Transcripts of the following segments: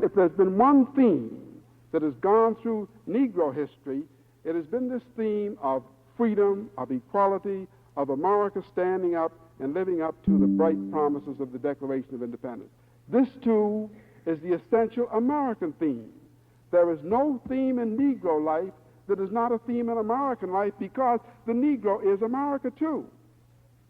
If there's been one theme that has gone through Negro history, it has been this theme of freedom, of equality, of America standing up and living up to the bright promises of the Declaration of Independence. This, too, is the essential American theme. There is no theme in Negro life that is not a theme in American life, because the Negro is America, too.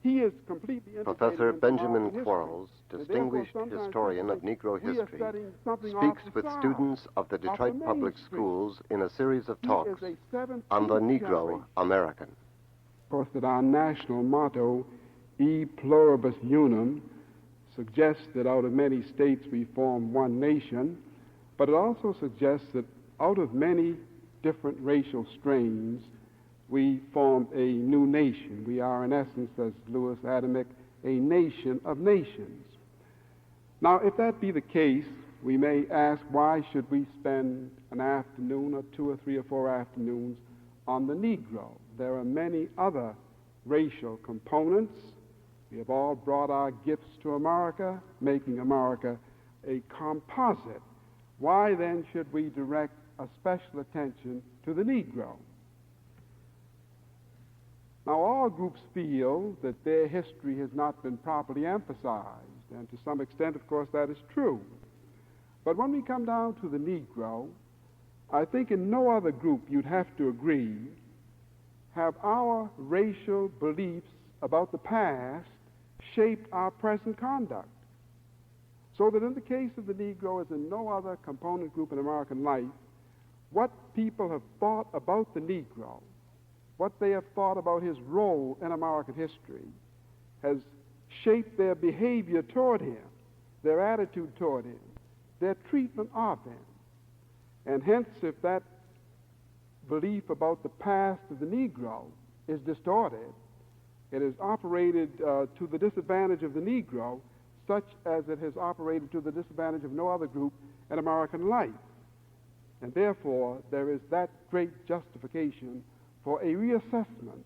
He is completely integrated. Professor Benjamin American Quarles, history. distinguished historian of Negro history, speaks with students of the Detroit Public Schools in a series of talks on the Negro American. Of course, that our national motto, E pluribus unum, suggests that out of many states we form one nation, but it also suggests that out of many different racial strains, we form a new nation. We are, in essence, as Louis Adamick, a nation of nations. Now, if that be the case, we may ask, why should we spend an afternoon or 2 or 3 or 4 afternoons on the Negro? There are many other racial components. We have all brought our gifts to America, making America a composite. Why then should we direct a special attention to the Negro? Now, all groups feel that their history has not been properly emphasized, and to some extent, of course, that is true. But when we come down to the Negro, I think in no other group, you'd have to agree, have our racial beliefs about the past shaped our present conduct. So that in the case of the Negro, as in no other component group in American life, what people have thought about the Negro, what they have thought about his role in American history, has shaped their behavior toward him, their attitude toward him, their treatment of him. And hence, if that belief about the past of the Negro is distorted, it has operated to the disadvantage of the Negro, such as it has operated to the disadvantage of no other group in American life. And therefore, there is that great justification for a reassessment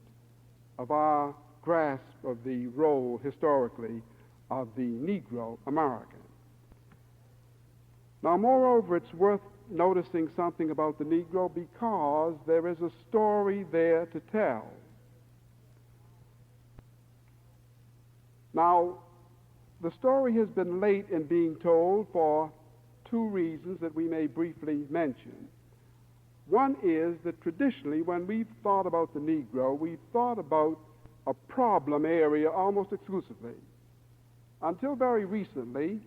of our grasp of the role, historically, of the Negro American. Now, moreover, it's worth noticing something about the Negro because there is a story there to tell. Now, the story has been late in being told for 2 reasons that we may briefly mention. One is that traditionally, when we've thought about the Negro, we've thought about a problem area almost exclusively. Until very recently,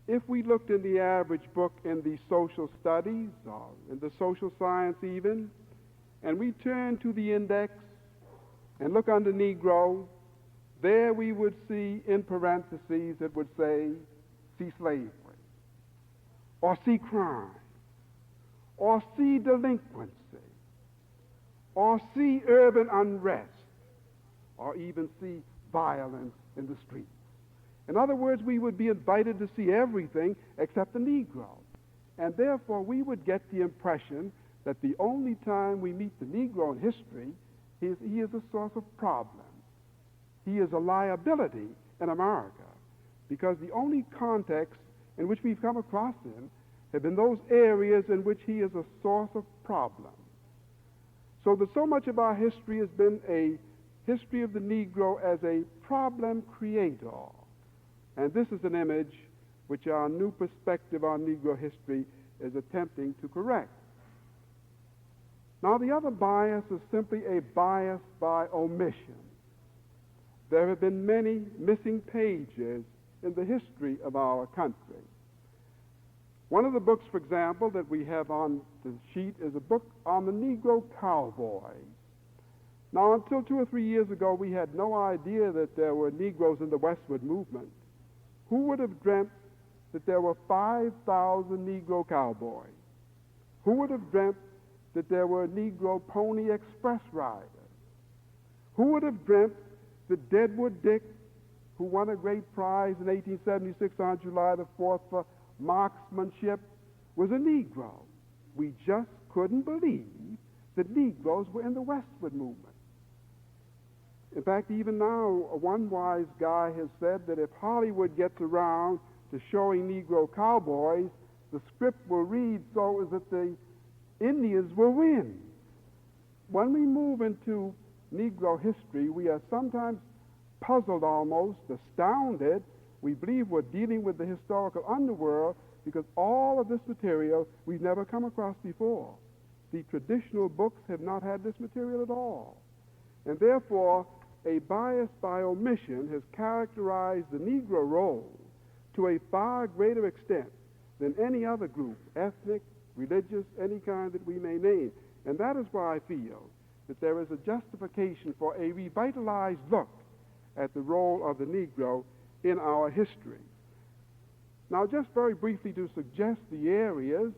if we looked in the average book in the social studies, or in the social science even, and we turn to the index and look under Negro, there we would see in parentheses it would say, see slavery, or see crime, or see delinquency, or see urban unrest, or even see violence in the streets. In other words, we would be invited to see everything except the Negro. And therefore, we would get the impression that the only time we meet the Negro in history, he is a source of problems. He is a liability in America, because the only context in which we've come across him have been those areas in which he is a source of problems. So that so much of our history has been a history of the Negro as a problem creator. And this is an image which our new perspective on Negro history is attempting to correct. Now, the other bias is simply a bias by omission. There have been many missing pages in the history of our country. One of the books, for example, that we have on the sheet is a book on the Negro cowboy. Now, until 2 or 3 years ago, we had no idea that there were Negroes in the westward movement. Who would have dreamt that there were 5,000 Negro cowboys? Who would have dreamt that there were Negro pony express riders? Who would have dreamt that Deadwood Dick, who won a great prize in 1876 on July the 4th for marksmanship, was a Negro? We just couldn't believe that Negroes were in the westward movement. In fact, even now, one wise guy has said that if Hollywood gets around to showing Negro cowboys, the script will read so that the Indians will win. When we move into Negro history, we are sometimes puzzled, almost astounded. We believe we're dealing with the historical underworld because all of this material we've never come across before. The traditional books have not had this material at all. And therefore, a bias by omission has characterized the Negro role to a far greater extent than any other group, ethnic, religious, any kind that we may name. And that is why I feel that there is a justification for a revitalized look at the role of the Negro in our history. Now, just very briefly to suggest the areas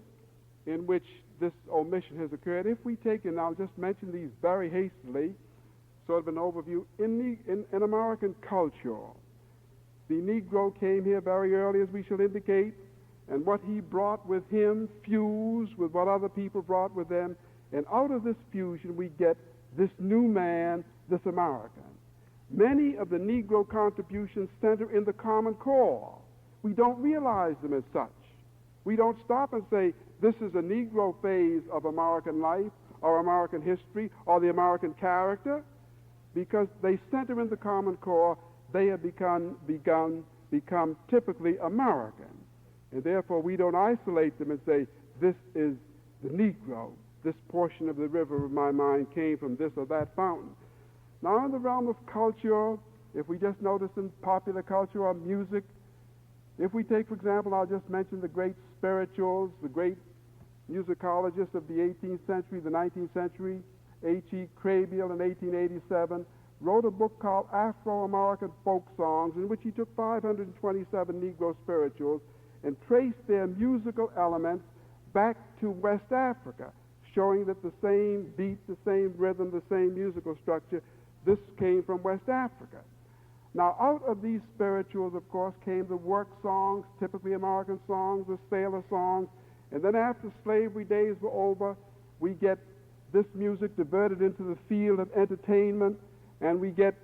in which this omission has occurred, if we take, and I'll just mention these very hastily, sort of an overview, in American culture, the Negro came here very early, as we shall indicate, and what he brought with him fused with what other people brought with them, and out of this fusion we get this new man, this American. Many of the Negro contributions center in the Common Core. We don't realize them as such. We don't stop and say, this is a Negro phase of American life, or American history, or the American character, because they center in the Common Core. They have become typically American. And therefore, we don't isolate them and say, this is the Negro. This portion of the river of my mind came from this or that fountain. Now, in the realm of culture, if we just notice in popular culture or music, if we take, for example, I'll just mention the great spirituals, the great musicologists of the 18th century, the 19th century, H.E. Crabiel in 1887, wrote a book called Afro-American Folk Songs, in which he took 527 Negro spirituals and traced their musical elements back to West Africa, showing that the same beat, the same rhythm, the same musical structure, this came from West Africa. Now, out of these spirituals, of course, came the work songs, typically American songs, the sailor songs, and then after slavery days were over, we get this music diverted into the field of entertainment, and we get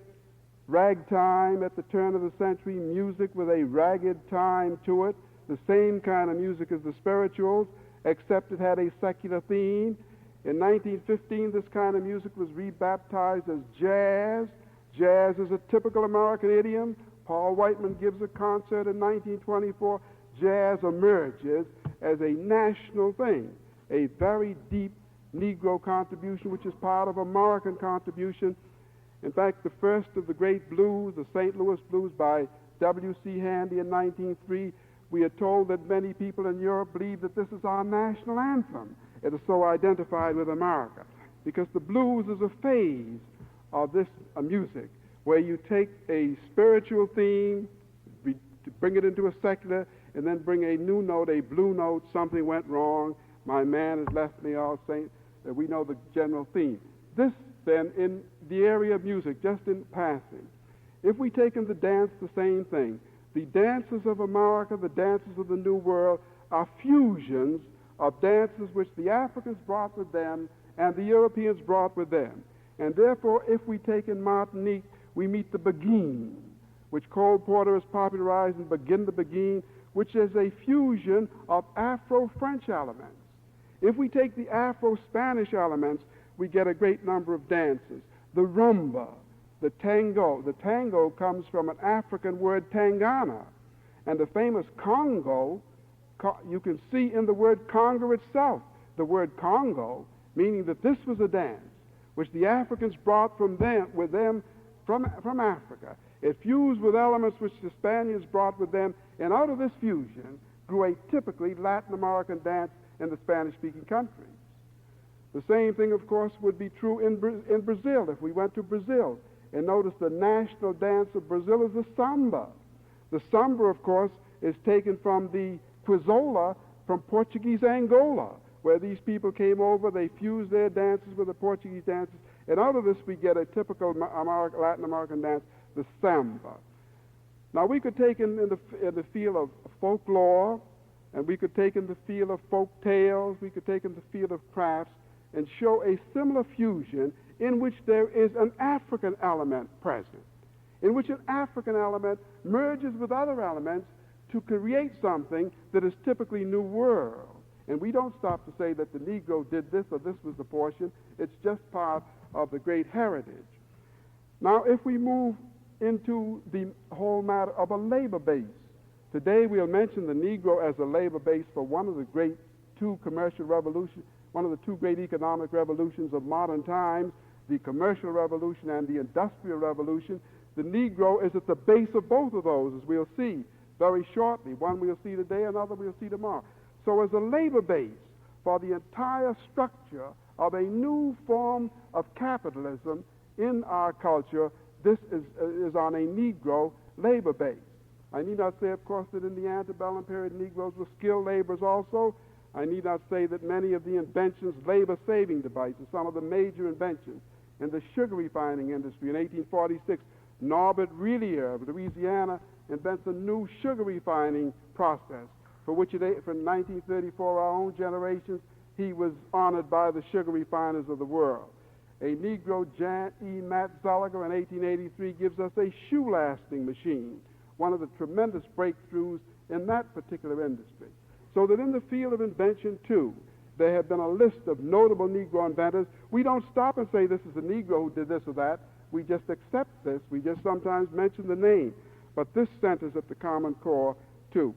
ragtime at the turn of the century, music with a ragged time to it, the same kind of music as the spirituals, except it had a secular theme. In 1915, this kind of music was rebaptized as jazz. Jazz is a typical American idiom. Paul Whiteman gives a concert in 1924. Jazz emerges as a national thing, a very deep Negro contribution, which is part of American contribution. In fact, the first of the great blues, the St. Louis Blues by W.C. Handy in 1903, we are told that many people in Europe believe that this is our national anthem. It is so identified with America, because the blues is a phase of this music where you take a spiritual theme, bring it into a secular, and then bring a new note, a blue note, something went wrong, my man has left me, all saint. We know the general theme. This, then, in the area of music, just in passing, if we take in the dance, the same thing. The dances of America, the dances of the New World, are fusions of dances which the Africans brought with them and the Europeans brought with them. And therefore, if we take in Martinique, we meet the Beguine, which Cole Porter has popularized in Begin the Beguine, which is a fusion of Afro-French elements. If we take the Afro-Spanish elements, we get a great number of dances. The rumba, the tango. The tango comes from an African word, tangana. And the famous Congo, you can see in the word Congo itself, the word Congo, meaning that this was a dance which the Africans brought from Africa. It fused with elements which the Spaniards brought with them, and out of this fusion grew a typically Latin American dance in the Spanish-speaking countries. The same thing, of course, would be true in Brazil. If we went to Brazil and notice the national dance of Brazil is the samba. The samba, of course, is taken from the quizola from Portuguese Angola, where these people came over, they fused their dances with the Portuguese dances, and out of this we get a typical Latin American dance, the samba. Now, we could take in the field of folklore, and we could take in the field of folk tales, we could take in the field of crafts, and show a similar fusion in which there is an African element present, in which an African element merges with other elements to create something that is typically New World. And we don't stop to say that the Negro did this or this was the portion. It's just part of the great heritage. Now, if we move into the whole matter of a labor base, today we'll mention the Negro as a labor base for one of the great two commercial revolutions, one of the two great economic revolutions of modern times, the commercial revolution and the industrial revolution. The Negro is at the base of both of those, as we'll see very shortly. One we'll see today, another we'll see tomorrow. So as a labor base for the entire structure of a new form of capitalism in our culture, this is on a Negro labor base. I need not say, of course, that in the antebellum period, Negroes were skilled laborers also. I need not say that many of the inventions, labor-saving devices, some of the major inventions in the sugar refining industry in 1846, Norbert Reillier of Louisiana invents a new sugar refining process for which from 1934, our own generations, he was honored by the sugar refiners of the world. A Negro, Jan E. Matt Zolliger, in 1883, gives us a shoe-lasting machine, one of the tremendous breakthroughs in that particular industry. So that in the field of invention, too, there have been a list of notable Negro inventors. We don't stop and say this is a Negro who did this or that. We just accept this. We just sometimes mention the name. But this centers at the Common Core, too.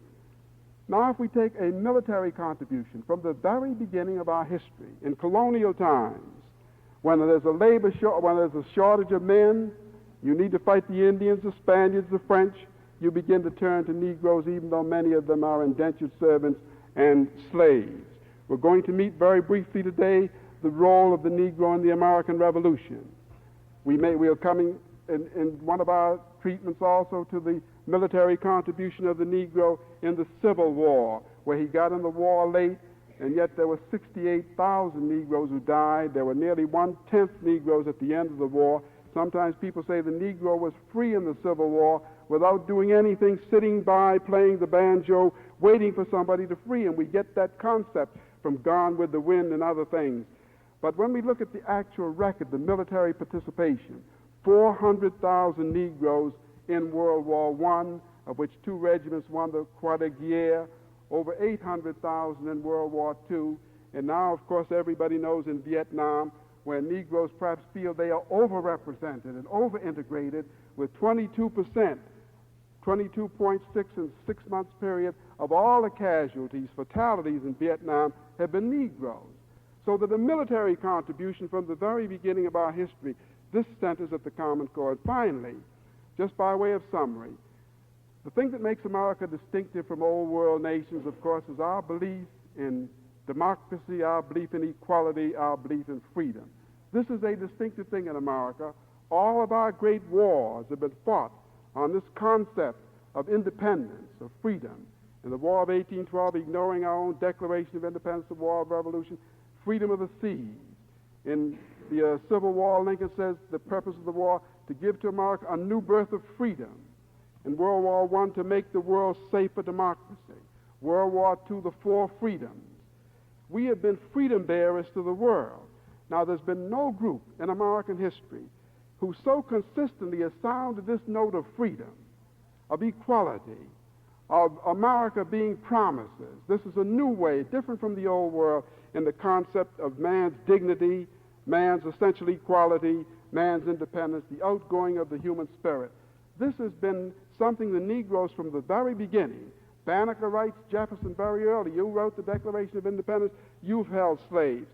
Now, if we take a military contribution from the very beginning of our history, in colonial times, when there's a shortage of men, you need to fight the Indians, the Spaniards, the French, you begin to turn to Negroes, even though many of them are indentured servants and slaves. We're going to meet very briefly today the role of the Negro in the American Revolution. We are coming in one of our treatments also to the military contribution of the Negro in the Civil War, where he got in the war late, and yet there were 68,000 Negroes who died. There were nearly 1/10 Negroes at the end of the war. Sometimes people say the Negro was free in the Civil War without doing anything, sitting by, playing the banjo, waiting for somebody to free him. We get that concept from Gone with the Wind and other things. But when we look at the actual record, the military participation, 400,000 Negroes in World War I, of which 2 regiments won the Croix de Guerre, over 800,000 in World War II, and now, of course, everybody knows in Vietnam, where Negroes perhaps feel they are overrepresented and overintegrated, with 22%, 22.6 in 6 months period of all the casualties, fatalities in Vietnam have been Negroes. So that the military contribution from the very beginning of our history, this centers at the Common Core. And finally, just by way of summary, the thing that makes America distinctive from old world nations, of course, is our belief in democracy, our belief in equality, our belief in freedom. This is a distinctive thing in America. All of our great wars have been fought on this concept of independence, of freedom. In the War of 1812, ignoring our own Declaration of Independence, the War of Revolution, freedom of the seas. In the Civil War, Lincoln says the purpose of the war, to give to America a new birth of freedom. In World War I, to make the world safe for democracy. World War II, the 4 freedoms. We have been freedom bearers to the world. Now, there's been no group in American history who so consistently has sounded this note of freedom, of equality, of America being promises. This is a new way, different from the old world, in the concept of man's dignity, man's essential equality, man's independence, the outgoing of the human spirit. This has been something the Negroes from the very beginning. Banneker writes, Jefferson very early, you wrote the Declaration of Independence, you've held slaves.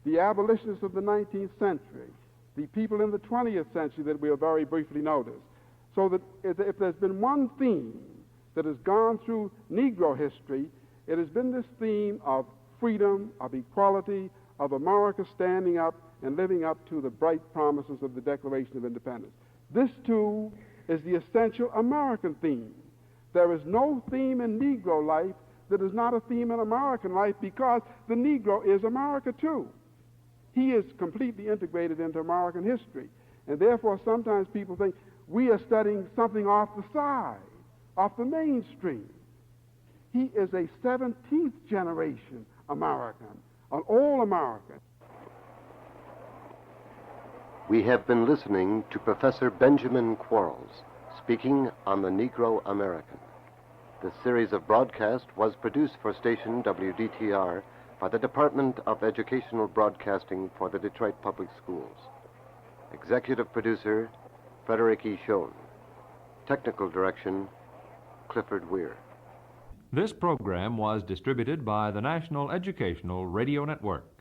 The abolitionists of the 19th century, the people in the 20th century that we'll very briefly notice. So that if there's been one theme that has gone through Negro history, it has been this theme of freedom, of equality, of America standing up and living up to the bright promises of the Declaration of Independence. This, too, is the essential American theme. There is no theme in Negro life that is not a theme in American life, because the Negro is America, too. He is completely integrated into American history. And therefore, sometimes people think we are studying something off the side, off the mainstream. He is a 17th generation American, an old American. We have been listening to Professor Benjamin Quarles speaking on the Negro American. This series of broadcast was produced for station WDTR by the Department of Educational Broadcasting for the Detroit Public Schools. Executive producer, Frederick E. Schoen. Technical direction, Clifford Weir. This program was distributed by the National Educational Radio Network.